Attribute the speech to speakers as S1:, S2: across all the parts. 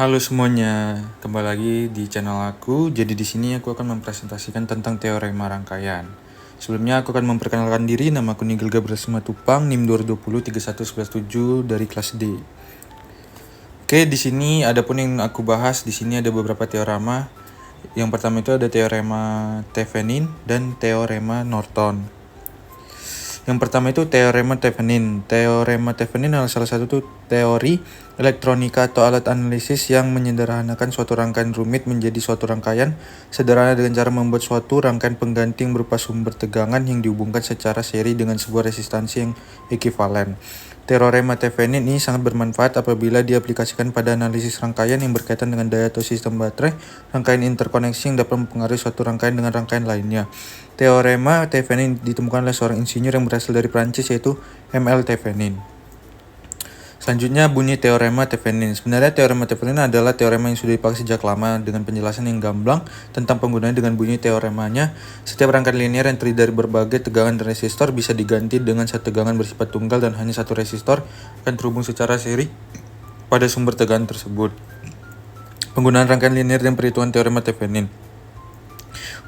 S1: Halo semuanya, kembali lagi di channel aku. Jadi di sini aku akan mempresentasikan tentang teorema rangkaian. Sebelumnya aku akan memperkenalkan diri, nama aku Nigel Gabriel Simatupang, NIM 220 31117 dari kelas D. Oke, di sini ada pun yang aku bahas, di sini ada beberapa teorema. Yang pertama itu ada teorema Thevenin dan teorema Norton. Yang pertama itu teorema Thevenin. Teorema Thevenin adalah salah satu teori elektronika atau alat analisis yang menyederhanakan suatu rangkaian rumit menjadi suatu rangkaian sederhana dengan cara membuat suatu rangkaian pengganti yang berupa sumber tegangan yang dihubungkan secara seri dengan sebuah resistansi yang ekivalen. Teorema Thevenin ini sangat bermanfaat apabila diaplikasikan pada analisis rangkaian yang berkaitan dengan daya atau sistem baterai, rangkaian interkoneksi yang dapat mempengaruhi suatu rangkaian dengan rangkaian lainnya. Teorema Thevenin ditemukan oleh seorang insinyur yang berasal dari Prancis yaitu M.L. Thevenin. Selanjutnya bunyi teorema Thevenin. Sebenarnya teorema Thevenin adalah teorema yang sudah dipakai sejak lama dengan penjelasan yang gamblang tentang penggunaan dengan bunyi teoremanya. Setiap rangkaian linear yang terdiri dari berbagai tegangan dan resistor bisa diganti dengan satu tegangan bersifat tunggal dan hanya satu resistor akan terhubung secara seri pada sumber tegangan tersebut. Penggunaan rangkaian linear dan perhitungan teorema Thevenin.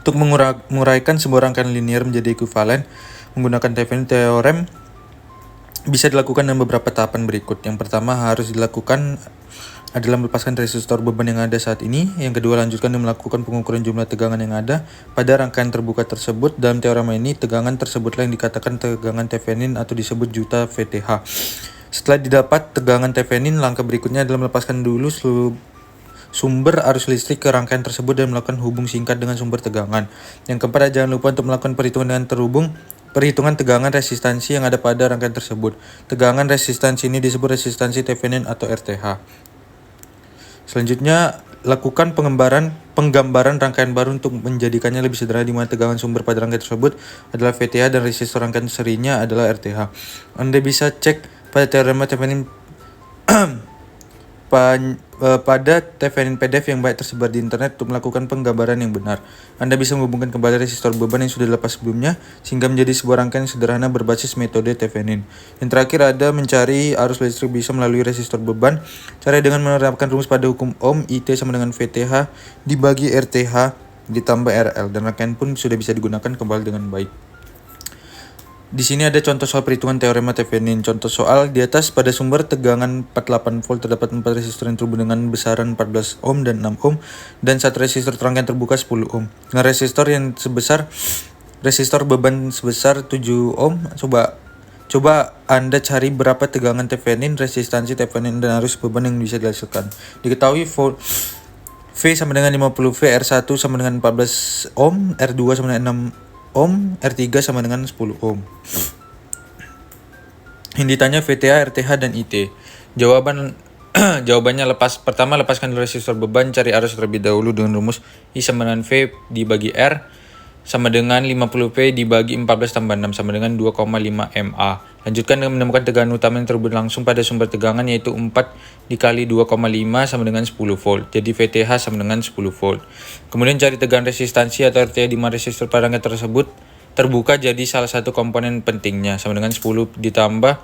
S1: Untuk menguraikan sebuah rangkaian linear menjadi ekuivalen menggunakan Thevenin teorem bisa dilakukan dengan beberapa tahapan berikut. Yang pertama harus dilakukan adalah melepaskan resistor beban yang ada saat ini. Yang kedua lanjutkan dan melakukan pengukuran jumlah tegangan yang ada pada rangkaian terbuka tersebut. Dalam teorema ini tegangan tersebutlah yang dikatakan tegangan Thevenin atau disebut juta VTH. Setelah didapat tegangan Thevenin, langkah berikutnya adalah melepaskan dulu seluruh sumber arus listrik ke rangkaian tersebut dan melakukan hubung singkat dengan sumber tegangan. Yang keempat, jangan lupa untuk melakukan perhitungan tegangan resistansi yang ada pada rangkaian tersebut. Tegangan resistansi ini disebut resistansi Thevenin atau RTH. Selanjutnya, lakukan penggambaran rangkaian baru untuk menjadikannya lebih sederhana di mana tegangan sumber pada rangkaian tersebut adalah VTH dan resistor rangkaian serinya adalah RTH. Anda bisa cek pada teorema Thevenin pada Thevenin PDF yang baik tersebar di internet untuk melakukan penggambaran yang benar. Anda bisa menghubungkan kembali resistor beban yang sudah dilepas sebelumnya sehingga menjadi sebuah rangkaian sederhana berbasis metode Thevenin. Yang terakhir ada mencari arus listrik bisa melalui resistor beban. Cara dengan menerapkan rumus pada hukum Ohm, IT sama dengan VTH dibagi RTH ditambah RL, dan rangkaian pun sudah bisa digunakan kembali dengan baik. Di sini ada contoh soal perhitungan teorema Thevenin. Contoh soal, di atas pada sumber tegangan 48 volt terdapat 4 resistor yang terhubung dengan besaran 14 ohm dan 6 ohm dan satu resistor rangkaian terbuka 10 ohm. Dengan resistor beban sebesar 7 ohm, coba Anda cari berapa tegangan Thevenin, resistansi Thevenin dan arus beban yang bisa dihasilkan. Diketahui V sama dengan 50 V, R1 sama dengan 14 ohm, R2 sama dengan 6 ohm, R3 sama dengan 10 ohm. Yang ditanya VTH, RTH, dan IT. Jawabannya pertama lepaskan resistor beban, cari arus terlebih dahulu dengan rumus I sama dengan V dibagi R sama dengan 50 V dibagi 14 tambah 6 sama dengan 2,5 mA. Lanjutkan dengan menemukan tegangan utama yang terhubung langsung pada sumber tegangan yaitu 4 dikali 2,5 sama dengan 10 volt. Jadi VTH sama dengan 10 volt. Kemudian cari tegangan resistansi atau RTH di mana resistor pada rangkaian tersebut terbuka jadi salah satu komponen pentingnya sama dengan 10 ditambah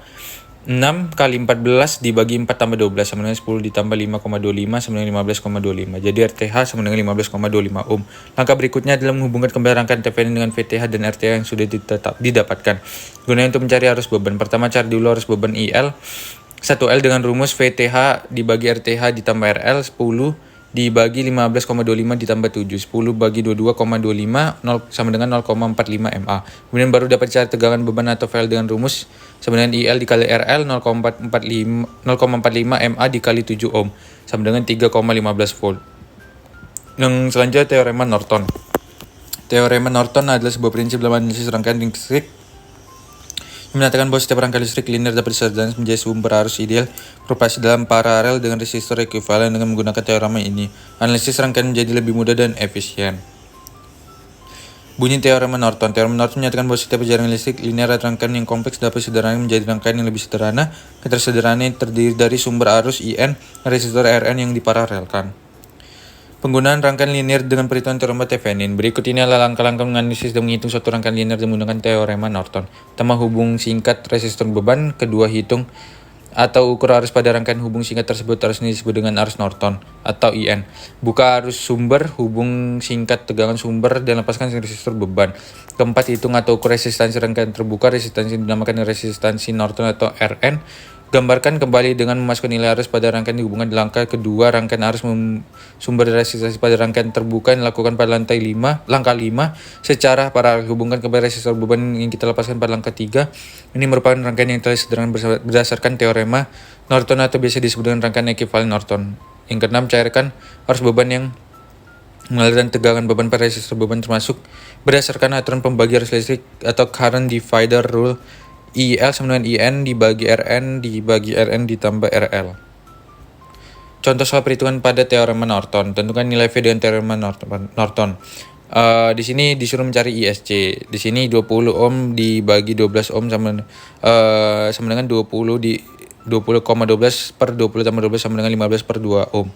S1: 6 kali 14 dibagi 4 tambah 12 sama dengan 10 ditambah 5,25 sama dengan 15,25. Jadi RTH sama dengan 15,25 ohm. Langkah berikutnya adalah menghubungkan kembali rangkaian Thevenin dengan VTH dan RTH yang sudah didapatkan. Gunanya untuk mencari arus beban. Pertama cari dulu arus beban IL. 1L dengan rumus VTH dibagi RTH ditambah RL 10 dibagi 15,25 ditambah 7. 10 bagi 22,25 sama dengan 0,45 mA. Kemudian baru dapat cari tegangan beban atau VL dengan rumus sama dengan IL dikali RL 0,45 mA dikali 7 ohm sama dengan 3,15 volt. Yang selanjutnya teorema Norton. Teorema Norton adalah sebuah prinsip dalam analisis rangkaian listrik yang menyatakan bahwa setiap rangkaian listrik linear dapat disederhanakan menjadi sumber arus ideal beroperasi dalam paralel dengan resistor ekuivalen dengan menggunakan teorema ini. Analisis rangkaian menjadi lebih mudah dan efisien. Bunyi teorema Norton. Teorema Norton menyatakan bahwa setiap jaringan listrik linear atau rangkaian yang kompleks dapat disederhanakan menjadi rangkaian yang lebih sederhana. Ketersederhanaan terdiri dari sumber arus IN dan resistor RN yang diparalelkan. Penggunaan rangkaian linear dengan perhitungan teorema Thevenin. Berikut ini adalah langkah-langkah menganalisis dan menghitung suatu rangkaian linear dengan menggunakan teorema Norton. Pertama, hubung singkat resistor beban. Kedua, hitung atau ukur arus pada rangkaian hubung singkat tersebut. Arus ini disebut dengan arus Norton atau IN. Buka arus sumber, hubung singkat tegangan sumber, dan lepaskan resistor beban. Keempat, hitung atau ukur resistansi rangkaian terbuka. Resistansi dinamakan resistansi Norton atau RN. Gambarkan kembali dengan memasukkan nilai arus pada rangkaian dihubungkan di langkah kedua. Rangkaian arus sumber resistansi pada rangkaian terbuka yang dilakukan pada langkah 5 secara paralel. Hubungkan kembali resistor beban yang kita lepaskan pada langkah 3. Ini merupakan rangkaian yang telah disederhanakan berdasarkan teorema Norton atau biasa disebut dengan rangkaian ekuivalen Norton. Yang keenam, cairkan arus beban yang mengalirkan tegangan beban pada resistor beban termasuk berdasarkan aturan pembagi arus listrik atau current divider rule. IL sama dengan IN dibagi RN dibagi RN ditambah RL. Contoh soal perhitungan pada teorema Norton. Tentukan nilai V dengan teorema Norton. Di sini disuruh mencari ISC. Di sini 20 ohm dibagi 12 ohm sama dengan 20 di 20,12 per 20 tambah 12 sama dengan 15 per 2 ohm.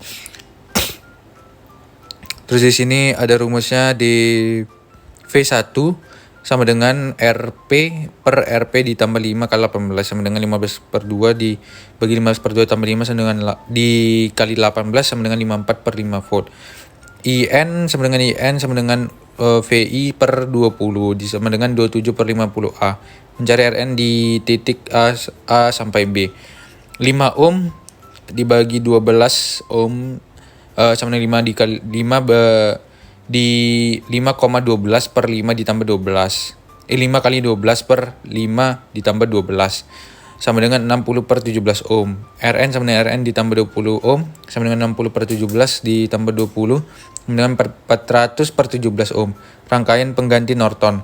S1: Terus di sini ada rumusnya di V1 sama dengan RP per RP ditambah 5 kali 18 sama dengan 15 per 2 dibagi 15 per 2 tambah 5 sama dengan dikali 18 sama dengan 54 per 5 volt. IN sama dengan VI per 20 sama dengan 27 per 50 A. Mencari RN di titik A sampai B. 5 ohm dibagi 12 ohm sama dengan 5 dikali 5 di 5,12 per 5 ditambah 12. 5 kali 12 per 5 ditambah 12 sama dengan 60 per 17 ohm. RN sama dengan RN ditambah 20 ohm sama dengan 60 per 17 ditambah 20 sama dengan 400 per 17 ohm. Rangkaian pengganti Norton.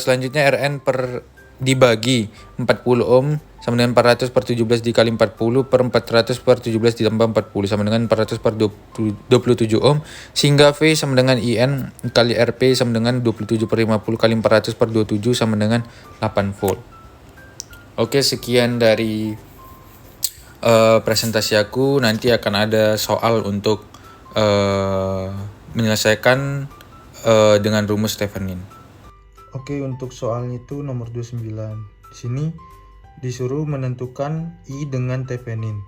S1: Selanjutnya RN per dibagi 40 ohm sama dengan 400 per 17 dikali 40 per 400 per 17 ditambah 40 sama dengan 400 per 27 ohm, sehingga V sama dengan IN kali RP sama dengan 27 per 50 kali 400 per 27 sama dengan 8 volt. Oke, sekian dari presentasi aku. Nanti akan ada soal untuk menyelesaikan dengan rumus Thevenin. Oke, untuk soalnya itu nomor 29. Di sini disuruh menentukan I dengan Thevenin.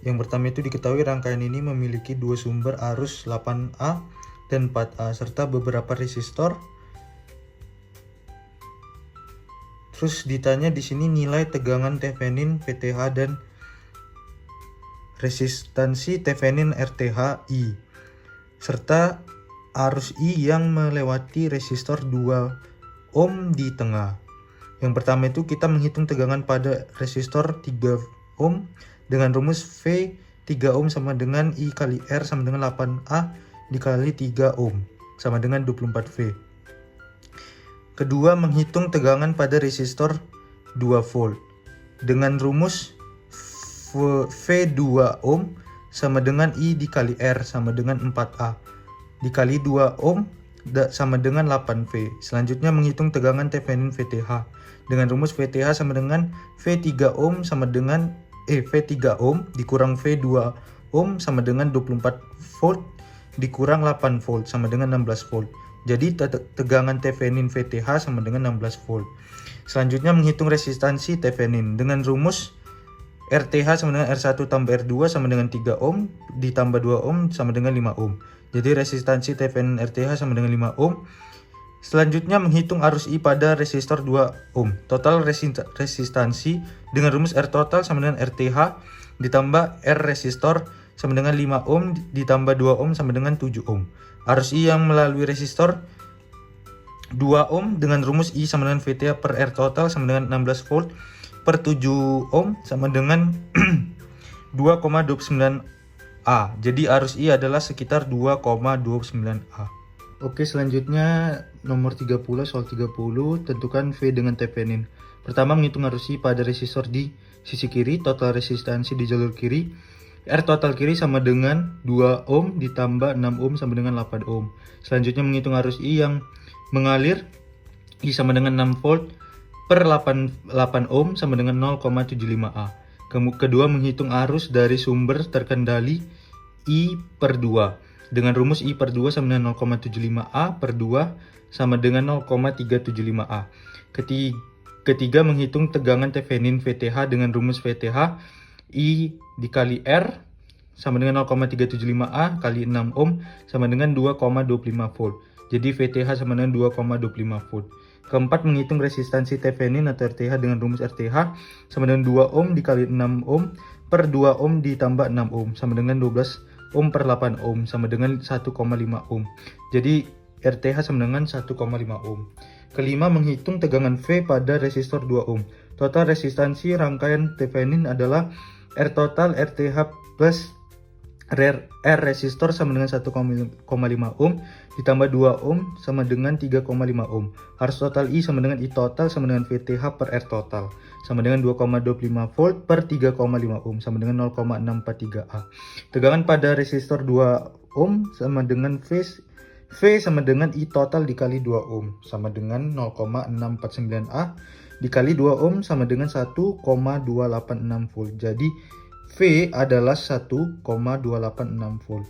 S1: Yang pertama itu diketahui rangkaian ini memiliki dua sumber arus 8A dan 4A serta beberapa resistor. Terus ditanya di sini nilai tegangan Thevenin VTH dan resistansi Thevenin RTH I serta arus I yang melewati resistor 2 ohm di tengah. Yang pertama itu kita menghitung tegangan pada resistor 3 ohm dengan rumus V 3 ohm sama dengan I kali R sama dengan 8A dikali 3 ohm sama dengan 24 V. Kedua, menghitung tegangan pada resistor 2 volt dengan rumus V 2 ohm sama dengan I dikali R sama dengan 4A dikali 2 ohm sama dengan 8V. Selanjutnya menghitung tegangan Thevenin VTH dengan rumus VTH sama dengan V3 ohm sama dengan V3 ohm dikurang V2 ohm sama dengan 24 volt dikurang 8 volt sama dengan 16 volt. Jadi tegangan Thevenin VTH sama dengan 16 volt. Selanjutnya menghitung resistansi Thevenin dengan rumus RTH sama dengan R1 tambah R2 sama dengan 3 ohm ditambah 2 ohm sama dengan 5 ohm. Jadi resistansi Thevenin RTH sama dengan 5 ohm. Selanjutnya menghitung arus I pada resistor 2 ohm. Total resistansi dengan rumus R total sama dengan RTH ditambah R resistor sama dengan 5 ohm ditambah 2 ohm sama dengan 7 ohm. Arus I yang melalui resistor 2 ohm dengan rumus I sama dengan VTH per R total sama dengan 16 volt per 7 ohm sama dengan 2,29 A. Jadi arus I adalah sekitar 2,29 A. Oke, selanjutnya nomor 30, soal 30, tentukan V dengan Thevenin. Pertama, menghitung arus I pada resistor di sisi kiri, total resistansi di jalur kiri. R total kiri sama dengan 2 ohm ditambah 6 ohm sama dengan 8 ohm. Selanjutnya menghitung arus I yang mengalir I sama dengan 6 volt per 8 ohm sama dengan 0,75 A. Kedua, menghitung arus dari sumber terkendali I per 2 dengan rumus I per 2 sama dengan 0,75 A per 2 sama dengan 0,375 A. Ketiga, menghitung tegangan Thevenin VTH dengan rumus VTH I dikali R sama dengan 0,375A kali 6 ohm sama dengan 2,25 volt. Jadi VTH sama dengan 2,25 volt. Keempat, menghitung resistansi Thevenin atau RTH dengan rumus RTH sama dengan 2 ohm dikali 6 ohm per 2 ohm ditambah 6 ohm sama dengan 12 ohm per 8 ohm sama dengan 1,5 ohm. Jadi RTH sama dengan 1,5 ohm. Kelima, menghitung tegangan V pada resistor 2 ohm. Total resistansi rangkaian Thevenin adalah R total RTH plus R resistor sama dengan 1,5 ohm ditambah 2 ohm sama dengan 3,5 ohm. Harus total I sama dengan I total sama dengan VTH per R total sama dengan 2,25 volt per 3,5 ohm sama dengan 0,643A. Tegangan pada resistor 2 ohm sama dengan V sama dengan I total dikali 2 ohm sama dengan 0,649A dikali 2 ohm sama dengan 1,286 volt. Jadi V adalah 1,286 volt.